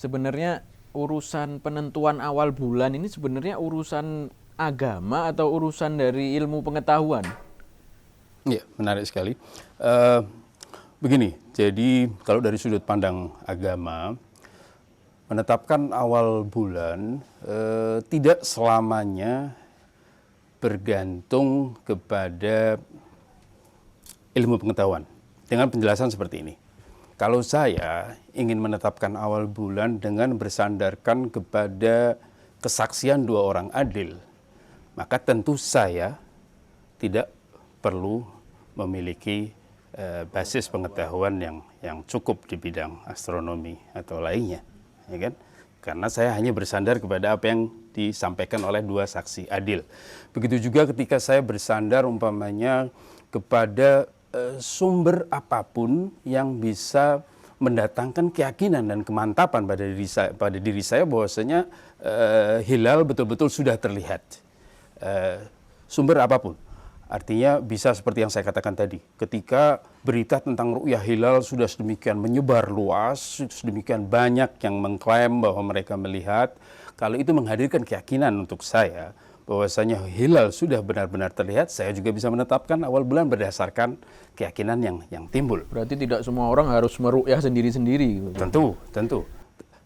Sebenarnya urusan penentuan awal bulan ini sebenarnya urusan agama atau urusan dari ilmu pengetahuan? Iya, menarik sekali. Eh, Begini, jadi kalau dari sudut pandang agama, menetapkan awal bulan tidak selamanya bergantung kepada ilmu pengetahuan. Dengan penjelasan seperti ini. Kalau saya ingin menetapkan awal bulan dengan bersandarkan kepada kesaksian dua orang adil, maka tentu saya tidak perlu memiliki basis pengetahuan yang cukup di bidang astronomi atau lainnya, ya kan? Karena saya hanya bersandar kepada apa yang disampaikan oleh dua saksi adil. Begitu juga ketika saya bersandar umpamanya kepada sumber apapun yang bisa mendatangkan keyakinan dan kemantapan pada diri saya bahwasanya hilal betul-betul sudah terlihat. Sumber apapun. Artinya bisa seperti yang saya katakan tadi, ketika berita tentang ru'yah hilal sudah sedemikian menyebar luas, sedemikian banyak yang mengklaim bahwa mereka melihat, kalau itu menghadirkan keyakinan untuk saya bahwasanya hilal sudah benar-benar terlihat, saya juga bisa menetapkan awal bulan berdasarkan keyakinan yang timbul. Berarti tidak semua orang harus meru'yah sendiri-sendiri. Tentu, tentu.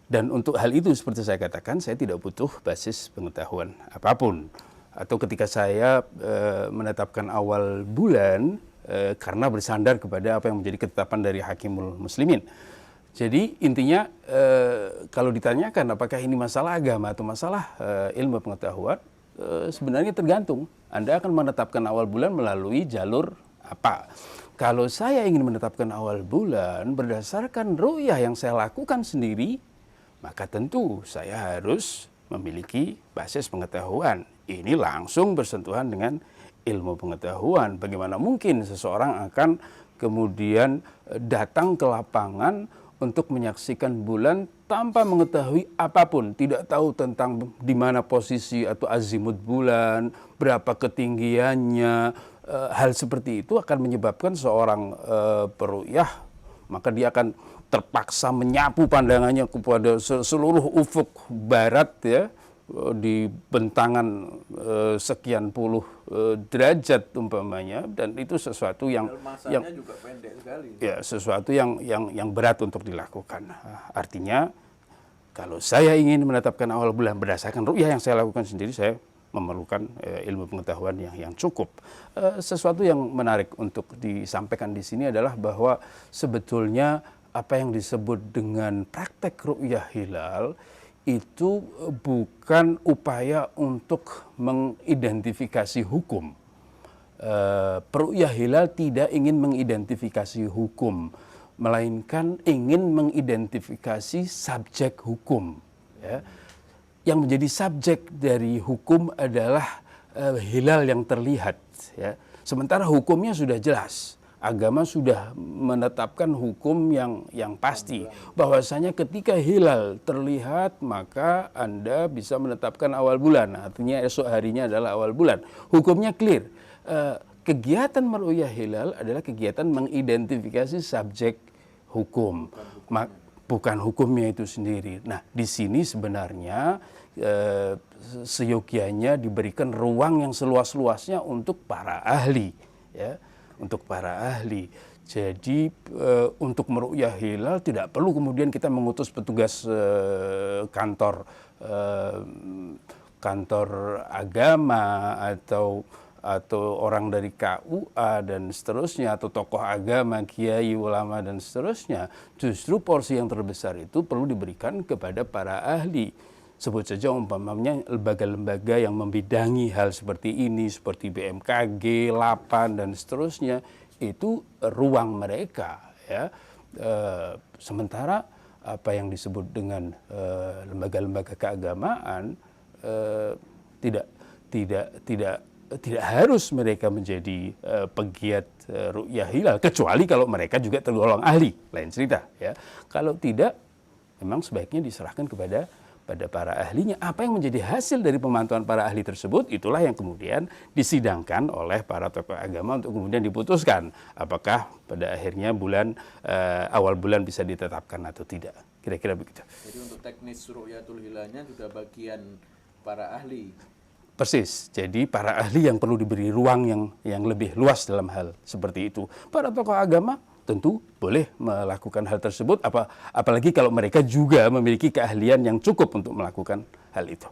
Dan untuk hal itu seperti saya katakan, saya tidak butuh basis pengetahuan apapun. Atau ketika saya menetapkan awal bulan karena bersandar kepada apa yang menjadi ketetapan dari Hakimul Muslimin. Jadi intinya kalau ditanyakan apakah ini masalah agama atau masalah ilmu pengetahuan, sebenarnya tergantung. Anda akan menetapkan awal bulan melalui jalur apa. Kalau saya ingin menetapkan awal bulan berdasarkan ru'yah yang saya lakukan sendiri, maka tentu saya harus memiliki basis pengetahuan. Ini langsung bersentuhan dengan ilmu pengetahuan. Bagaimana mungkin seseorang akan kemudian datang ke lapangan untuk menyaksikan bulan tanpa mengetahui apapun, tidak tahu tentang di mana posisi atau azimut bulan, berapa ketinggiannya. Hal seperti itu akan menyebabkan seorang peru'yah, maka dia akan terpaksa menyapu pandangannya kepada seluruh ufuk barat, ya, di bentangan sekian puluh derajat umpamanya, dan itu sesuatu yang juga pendek sekali. ya sesuatu yang berat untuk dilakukan. Artinya kalau saya ingin menetapkan awal bulan berdasarkan ru'yah yang saya lakukan sendiri, saya memerlukan ilmu pengetahuan yang cukup. Sesuatu yang menarik untuk disampaikan di sini adalah bahwa sebetulnya apa yang disebut dengan praktek ru'yah hilal itu bukan upaya untuk mengidentifikasi hukum. Peru'yah hilal tidak ingin mengidentifikasi hukum, melainkan ingin mengidentifikasi subjek hukum. Ya. Yang menjadi subjek dari hukum adalah hilal yang terlihat. Ya. Sementara hukumnya sudah jelas. Agama sudah menetapkan hukum yang pasti, bahwasanya ketika hilal terlihat maka Anda bisa menetapkan awal bulan. Artinya esok harinya adalah awal bulan. Hukumnya clear. Kegiatan meru'yah hilal adalah kegiatan mengidentifikasi subjek hukum, bukan hukumnya itu sendiri. Nah, di sini sebenarnya seyogianya diberikan ruang yang seluas-luasnya untuk para ahli, ya. Untuk para ahli. Jadi untuk meru'yah hilal tidak perlu kemudian kita mengutus petugas kantor agama atau orang dari KUA dan seterusnya, atau tokoh agama, kiai, ulama dan seterusnya. Justru porsi yang terbesar itu perlu diberikan kepada para ahli. Sebut saja umpamanya lembaga-lembaga yang membidangi hal seperti ini, seperti BMKG, LAPAN dan seterusnya, itu ruang mereka, ya. Sementara apa yang disebut dengan lembaga-lembaga keagamaan tidak harus mereka menjadi pegiat ru'yah hilal, kecuali kalau mereka juga tergolong ahli, lain cerita, ya. Kalau tidak, memang sebaiknya diserahkan kepada pada para ahlinya. Apa yang menjadi hasil dari pemantauan para ahli tersebut, itulah yang kemudian disidangkan oleh para tokoh agama untuk kemudian diputuskan apakah pada akhirnya awal bulan bisa ditetapkan atau tidak. Kira-kira begitu. Jadi untuk teknis ru'yatul hilalnya juga bagian para ahli. Persis. Jadi para ahli yang perlu diberi ruang yang lebih luas dalam hal seperti itu. Para tokoh agama tentu boleh melakukan hal tersebut, apalagi kalau mereka juga memiliki keahlian yang cukup untuk melakukan hal itu.